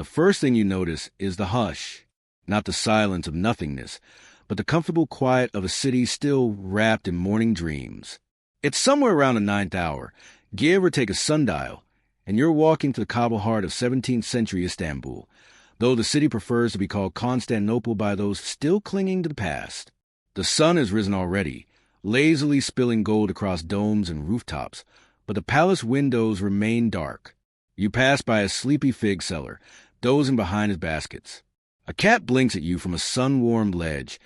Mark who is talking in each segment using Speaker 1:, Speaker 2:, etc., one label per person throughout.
Speaker 1: The first thing you notice is the hush, not the silence of nothingness, but the comfortable quiet of a city still wrapped in morning dreams. It's somewhere around the ninth hour, give or take a sundial, and you're walking to the cobbled heart of 17th century Istanbul, though the city prefers to be called Constantinople by those still clinging to the past. The sun has risen already, lazily spilling gold across domes and rooftops, but the palace windows remain dark. You pass by a sleepy fig seller, dozing behind his baskets. A cat blinks at you from a sun-warmed ledge,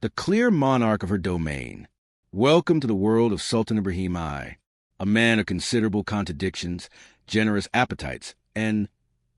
Speaker 1: the clear monarch of her domain. Welcome to the world of Sultan Ibrahim I, a man of considerable contradictions, generous appetites, and,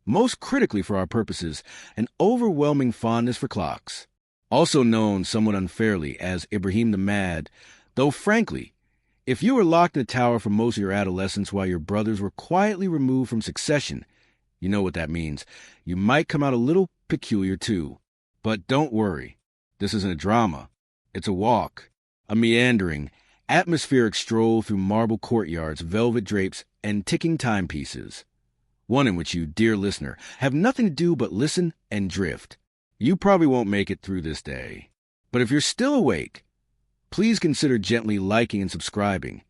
Speaker 1: most critically for our purposes, an overwhelming fondness for clocks. Also known somewhat unfairly as Ibrahim the Mad, though frankly, if you were locked in the tower for most of your adolescence while your brothers were quietly removed from succession, you know what that means. You might come out a little peculiar too. But don't worry. This isn't a drama. It's a walk. A meandering, atmospheric stroll through marble courtyards, velvet drapes, and ticking timepieces. One in which you, dear listener, have nothing to do but listen and drift. You probably won't make it through this day. But if you're still awake, please consider gently liking and subscribing.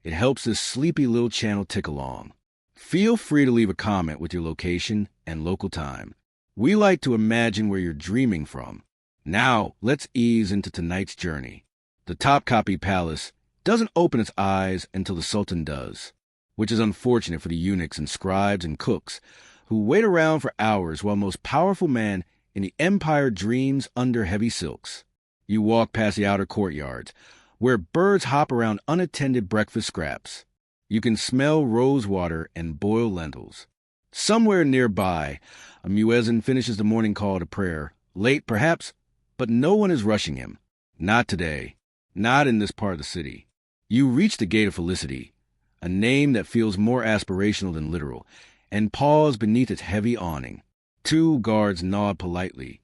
Speaker 1: It helps this sleepy little channel tick along. Feel free to leave a comment with your location and local time. We like to imagine where you're dreaming from. Now, let's ease into tonight's journey. The Topkapi Palace doesn't open its eyes until the Sultan does, which is unfortunate for the eunuchs and scribes and cooks who wait around for hours while the most powerful man in the empire dreams under heavy silks. You walk past the outer courtyards, where birds hop around unattended breakfast scraps. You can smell rose water and boiled lentils. Somewhere nearby, a muezzin finishes the morning call to prayer, late perhaps, but no one is rushing him. Not today. Not in this part of the city. You reach the Gate of Felicity, a name that feels more aspirational than literal, and pause beneath its heavy awning. 2 guards nod politely,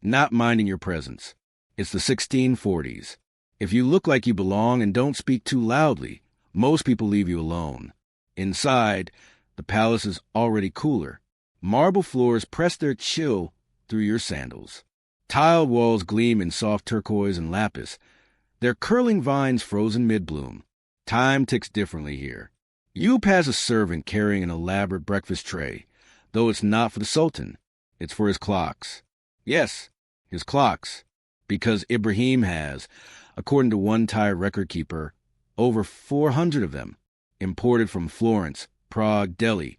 Speaker 1: not minding your presence. It's the 1640s. If you look like you belong and don't speak too loudly, most people leave you alone. Inside, the palace is already cooler. Marble floors press their chill through your sandals. Tiled walls gleam in soft turquoise and lapis, their curling vines frozen mid-bloom. Time ticks differently here. You pass a servant carrying an elaborate breakfast tray, though it's not for the Sultan. It's for his clocks. Yes, his clocks. Because Ibrahim has, according to one tired record keeper, over 400 of them, imported from Florence, Prague, Delhi,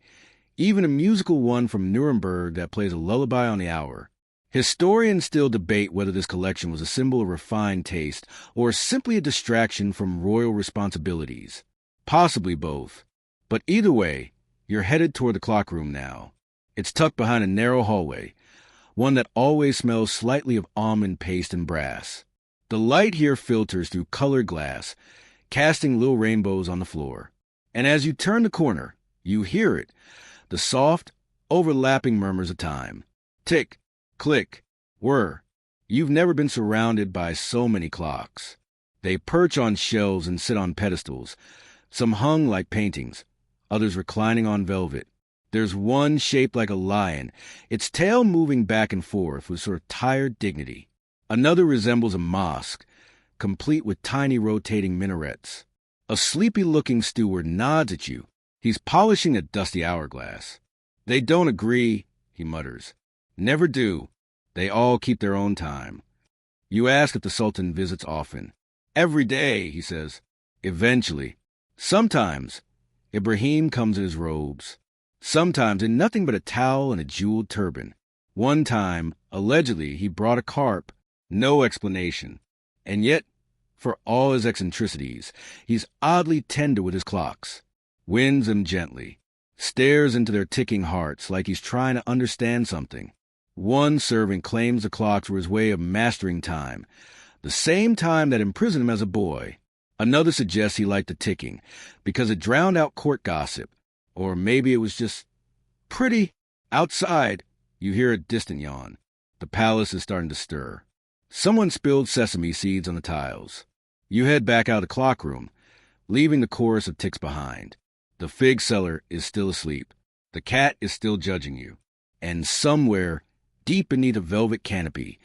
Speaker 1: even a musical one from Nuremberg that plays a lullaby on the hour. Historians still debate whether this collection was a symbol of refined taste or simply a distraction from royal responsibilities. Possibly both. But either way, you're headed toward the clock room now. It's tucked behind a narrow hallway, one that always smells slightly of almond paste and brass. The light here filters through colored glass, casting little rainbows on the floor. And as you turn the corner, you hear it, the soft, overlapping murmurs of time. Tick, click, whir. You've never been surrounded by so many clocks. They perch on shelves and sit on pedestals, some hung like paintings, others reclining on velvet. There's one shaped like a lion, its tail moving back and forth with sort of tired dignity. Another resembles a mosque, complete with tiny rotating minarets. A sleepy-looking steward nods at you. He's polishing a dusty hourglass. They don't agree, he mutters. Never do. They all keep their own time. You ask if the Sultan visits often. Every day, he says. Eventually. Sometimes, Ibrahim comes in his robes. Sometimes in nothing but a towel and a jeweled turban. One time, allegedly, he brought a carp. No explanation. And yet, for all his eccentricities, he's oddly tender with his clocks. Winds them gently. Stares into their ticking hearts like he's trying to understand something. One servant claims the clocks were his way of mastering time, the same time that imprisoned him as a boy. Another suggests he liked the ticking, because it drowned out court gossip. Or maybe it was just pretty. Outside, you hear a distant yawn. The palace is starting to stir. Someone spilled sesame seeds on the tiles. You head back out of the clock room, leaving the chorus of ticks behind. The fig seller is still asleep. The cat is still judging you. And somewhere, deep beneath a velvet canopy,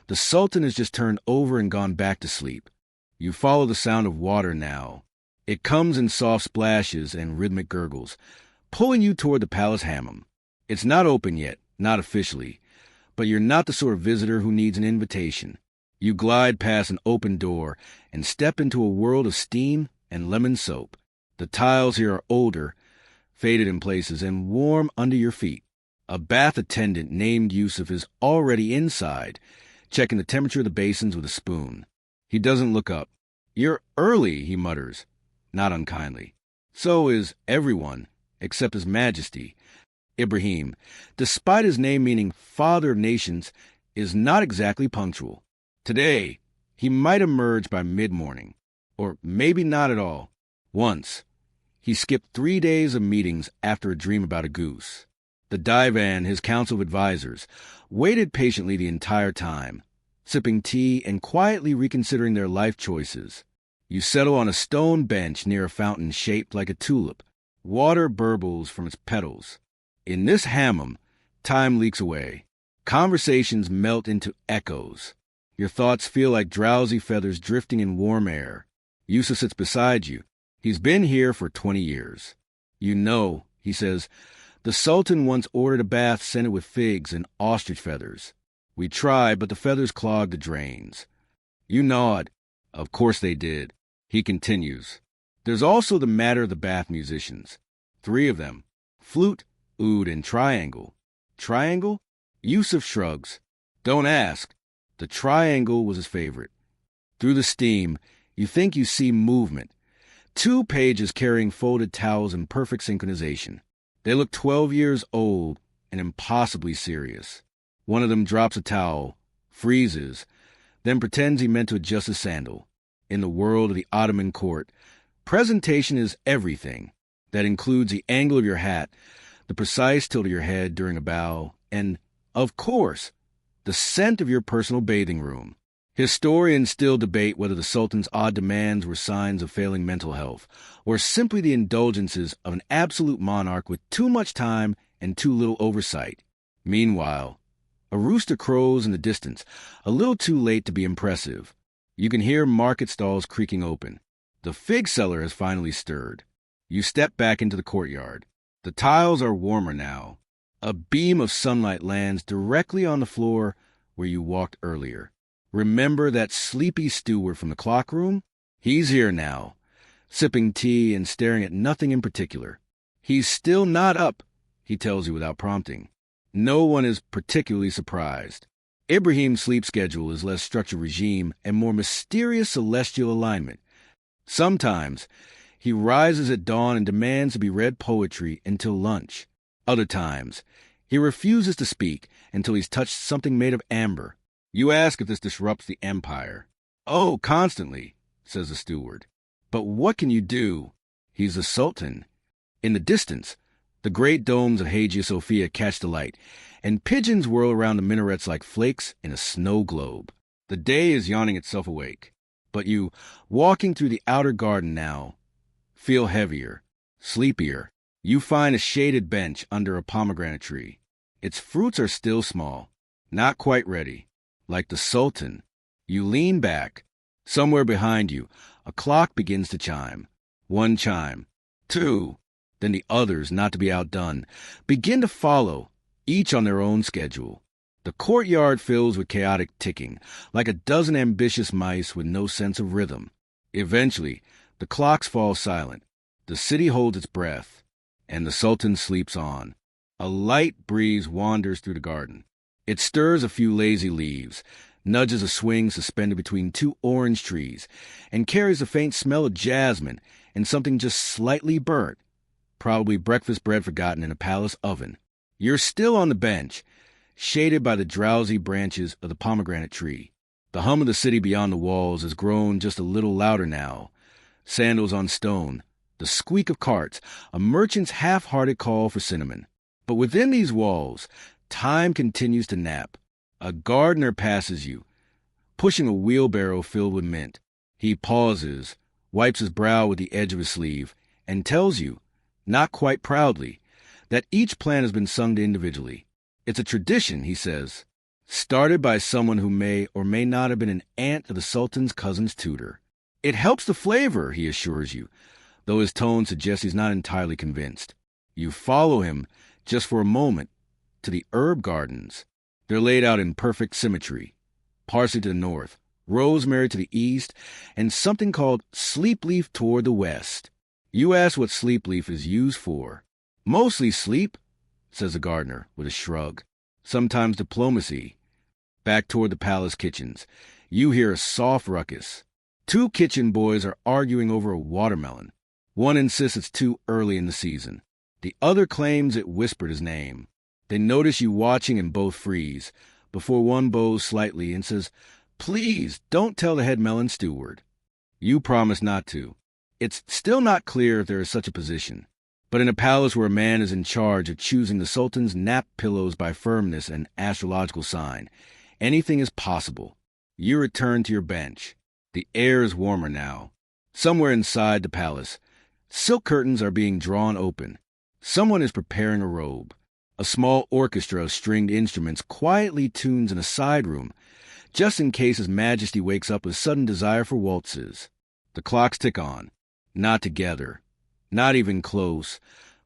Speaker 1: the Sultan has just turned over and gone back to sleep. You follow the sound of water now. It comes in soft splashes and rhythmic gurgles, pulling you toward the palace hammam. It's not open yet, not officially, but you're not the sort of visitor who needs an invitation. You glide past an open door and step into a world of steam and lemon soap. The tiles here are older, faded in places, and warm under your feet. A bath attendant named Yusuf is already inside, checking the temperature of the basins with a spoon. He doesn't look up. "You're early," he mutters, not unkindly. So is everyone, except His Majesty. Ibrahim, despite his name meaning Father of Nations, is not exactly punctual. Today, he might emerge by mid-morning, or maybe not at all. Once, he skipped 3 days of meetings after a dream about a goose. The divan, his council of advisors, waited patiently the entire time, sipping tea and quietly reconsidering their life choices. You settle on a stone bench near a fountain shaped like a tulip. Water burbles from its petals. In this hammam, time leaks away. Conversations melt into echoes. Your thoughts feel like drowsy feathers drifting in warm air. Yusuf sits beside you. He's been here for 20 years. "You know," he says, "the Sultan once ordered a bath scented with figs and ostrich feathers. We tried, but the feathers clogged the drains." You nod. "Of course they did." He continues. "There's also the matter of the bath musicians. 3 of them. Flute, oud, and triangle." "Triangle?" Yusuf shrugs. "Don't ask." The triangle was his favorite. Through the steam, you think you see movement. 2 pages carrying folded towels in perfect synchronization. They look 12 years old and impossibly serious. One of them drops a towel, freezes, then pretends he meant to adjust his sandal. In the world of the Ottoman court, presentation is everything. That includes the angle of your hat, the precise tilt of your head during a bow, and, of course, the scent of your personal bathing room. Historians still debate whether the Sultan's odd demands were signs of failing mental health, or simply the indulgences of an absolute monarch with too much time and too little oversight. Meanwhile, a rooster crows in the distance, a little too late to be impressive. You can hear market stalls creaking open. The fig seller has finally stirred. You step back into the courtyard. The tiles are warmer now. A beam of sunlight lands directly on the floor where you walked earlier. Remember that sleepy steward from the clock room? He's here now, sipping tea and staring at nothing in particular. He's still not up, he tells you without prompting. No one is particularly surprised. Ibrahim's sleep schedule is less structured regime and more mysterious celestial alignment. Sometimes, he rises at dawn and demands to be read poetry until lunch. Other times, he refuses to speak until he's touched something made of amber. You ask if this disrupts the empire. "Oh, constantly," says the steward. "But what can you do? He's the Sultan." In the distance, the great domes of Hagia Sophia catch the light, and pigeons whirl around the minarets like flakes in a snow globe. The day is yawning itself awake. But you, walking through the outer garden now, feel heavier, sleepier. You find a shaded bench under a pomegranate tree. Its fruits are still small, not quite ready. Like the Sultan, you lean back. Somewhere behind you, a clock begins to chime. 1 chime, 2. Then the others, not to be outdone, begin to follow, each on their own schedule. The courtyard fills with chaotic ticking, like a dozen ambitious mice with no sense of rhythm. Eventually, the clocks fall silent. The city holds its breath, and the Sultan sleeps on. A light breeze wanders through the garden. It stirs a few lazy leaves, nudges a swing suspended between 2 orange trees, and carries a faint smell of jasmine and something just slightly burnt, probably breakfast bread forgotten in a palace oven. You're still on the bench, shaded by the drowsy branches of the pomegranate tree. The hum of the city beyond the walls has grown just a little louder now. Sandals on stone, the squeak of carts, a merchant's half-hearted call for cinnamon. But within these walls, time continues to nap. A gardener passes you, pushing a wheelbarrow filled with mint. He pauses, wipes his brow with the edge of his sleeve, and tells you, not quite proudly, that each plant has been sung to individually. It's a tradition, he says, started by someone who may or may not have been an aunt of the Sultan's cousin's tutor. It helps the flavor, he assures you, though his tone suggests he's not entirely convinced. You follow him, just for a moment, to the herb gardens. They're laid out in perfect symmetry. Parsley to the north, rosemary to the east, and something called sleep leaf toward the west. You ask what sleep leaf is used for. Mostly sleep, says the gardener with a shrug. Sometimes diplomacy. Back toward the palace kitchens, you hear a soft ruckus. 2 kitchen boys are arguing over a watermelon. One insists it's too early in the season. The other claims it whispered his name. They notice you watching and both freeze, before one bows slightly and says, "Please, don't tell the head melon steward." You promise not to. It's still not clear if there is such a position. But in a palace where a man is in charge of choosing the Sultan's nap pillows by firmness and astrological sign, anything is possible. You return to your bench. The air is warmer now. Somewhere inside the palace, silk curtains are being drawn open. Someone is preparing a robe. A small orchestra of stringed instruments quietly tunes in a side room, just in case His Majesty wakes up with sudden desire for waltzes. The clocks tick on. Not together. Not even close,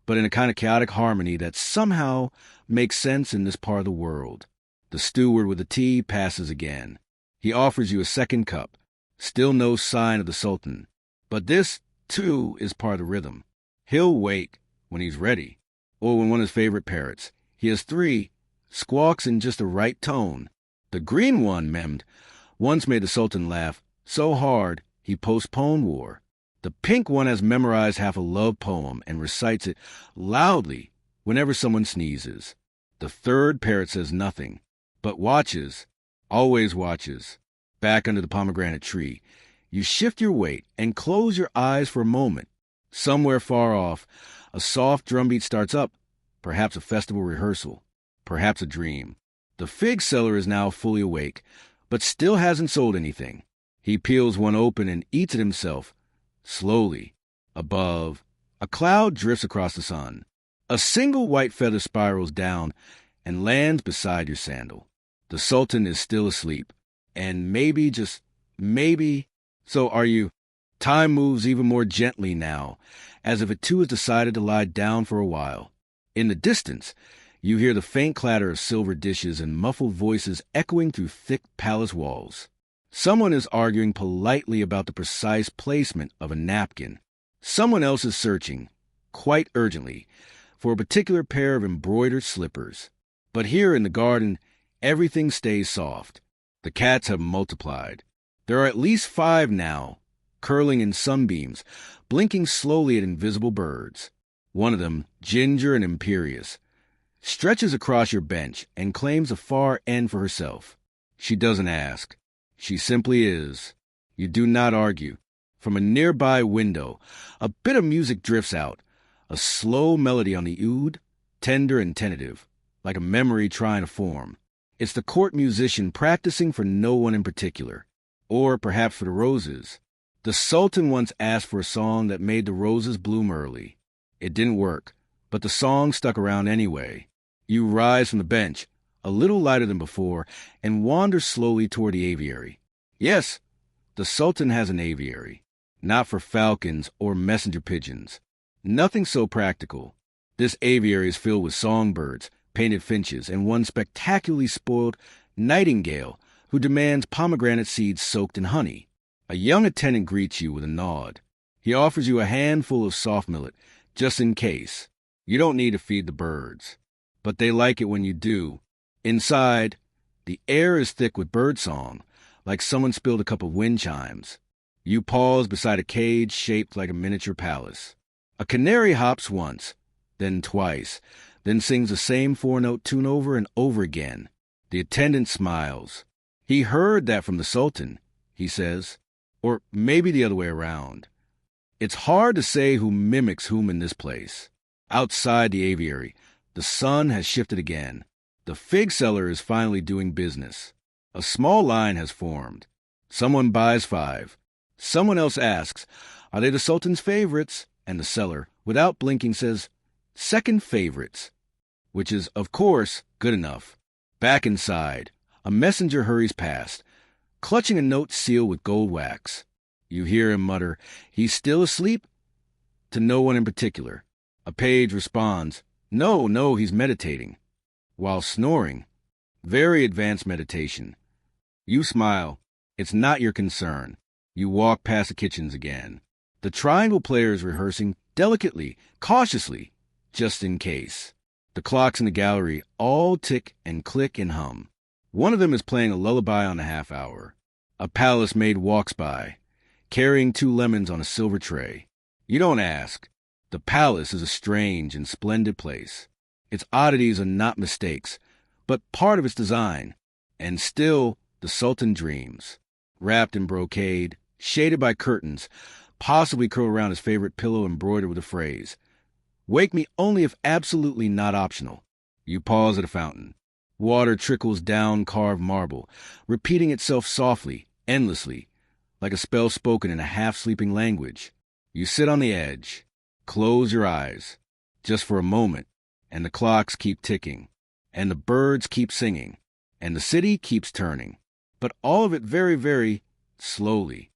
Speaker 1: but in a kind of chaotic harmony that somehow makes sense in this part of the world. The steward with the tea passes again. He offers you a second cup. Still no sign of the Sultan. But this, too, is part of the rhythm. He'll wake when he's ready, or when one of his favorite parrots, he has 3, squawks in just the right tone. The green one, memmed, once made the Sultan laugh so hard he postponed war. The pink one has memorized half a love poem and recites it loudly whenever someone sneezes. The 3rd parrot says nothing, but watches, always watches, back under the pomegranate tree. You shift your weight and close your eyes for a moment. Somewhere far off, a soft drumbeat starts up, perhaps a festival rehearsal, perhaps a dream. The fig seller is now fully awake, but still hasn't sold anything. He peels one open and eats it himself. Slowly, above, a cloud drifts across the sun. A single white feather spirals down and lands beside your sandal. The Sultan is still asleep, and maybe, just maybe, so are you. Time moves even more gently now, as if it too has decided to lie down for a while. In the distance, you hear the faint clatter of silver dishes and muffled voices echoing through thick palace walls. Someone is arguing politely about the precise placement of a napkin. Someone else is searching, quite urgently, for a particular pair of embroidered slippers. But here in the garden, everything stays soft. The cats have multiplied. There are at least 5 now, curling in sunbeams, blinking slowly at invisible birds. One of them, ginger and imperious, stretches across your bench and claims a far end for herself. She doesn't ask. She simply is. You do not argue. From a nearby window, a bit of music drifts out, a slow melody on the oud, tender and tentative, like a memory trying to form. It's the court musician practicing for no one in particular, or perhaps for the roses. The Sultan once asked for a song that made the roses bloom early. It didn't work, but the song stuck around anyway. You rise from the bench, a little lighter than before, and wander slowly toward the aviary. Yes, the Sultan has an aviary, not for falcons or messenger pigeons. Nothing so practical. This aviary is filled with songbirds, painted finches, and one spectacularly spoiled nightingale who demands pomegranate seeds soaked in honey. A young attendant greets you with a nod. He offers you a handful of soft millet, just in case. You don't need to feed the birds, but they like it when you do. Inside, the air is thick with birdsong, like someone spilled a cup of wind chimes. You pause beside a cage shaped like a miniature palace. A canary hops once, then twice, then sings the same 4-note tune over and over again. The attendant smiles. He heard that from the Sultan, he says, or maybe the other way around. It's hard to say who mimics whom in this place. Outside the aviary, the sun has shifted again. The fig seller is finally doing business. A small line has formed. Someone buys 5. Someone else asks, are they the Sultan's favorites? And the seller, without blinking, says, second favorites, which is, of course, Good enough. Back inside, a messenger hurries past, clutching a note sealed with gold wax. You hear him mutter, "He's still asleep?" To no one in particular. A page responds, No, he's meditating." While snoring. Very advanced meditation. You smile. It's not your concern. You walk past the kitchens again. The triangle player is rehearsing delicately, cautiously, just in case. The clocks in the gallery all tick and click and hum. One of them is playing a lullaby on the half hour. A palace maid walks by, carrying 2 lemons on a silver tray. You don't ask. The palace is a strange and splendid place. Its oddities are not mistakes, but part of its design. And still, the Sultan dreams. Wrapped in brocade, shaded by curtains, possibly curled around his favorite pillow embroidered with a phrase, "Wake me only if absolutely not optional." You pause at a fountain. Water trickles down carved marble, repeating itself softly, endlessly, like a spell spoken in a half-sleeping language. You sit on the edge, close your eyes, just for a moment, and the clocks keep ticking, and the birds keep singing, and the city keeps turning, but all of it very, very slowly.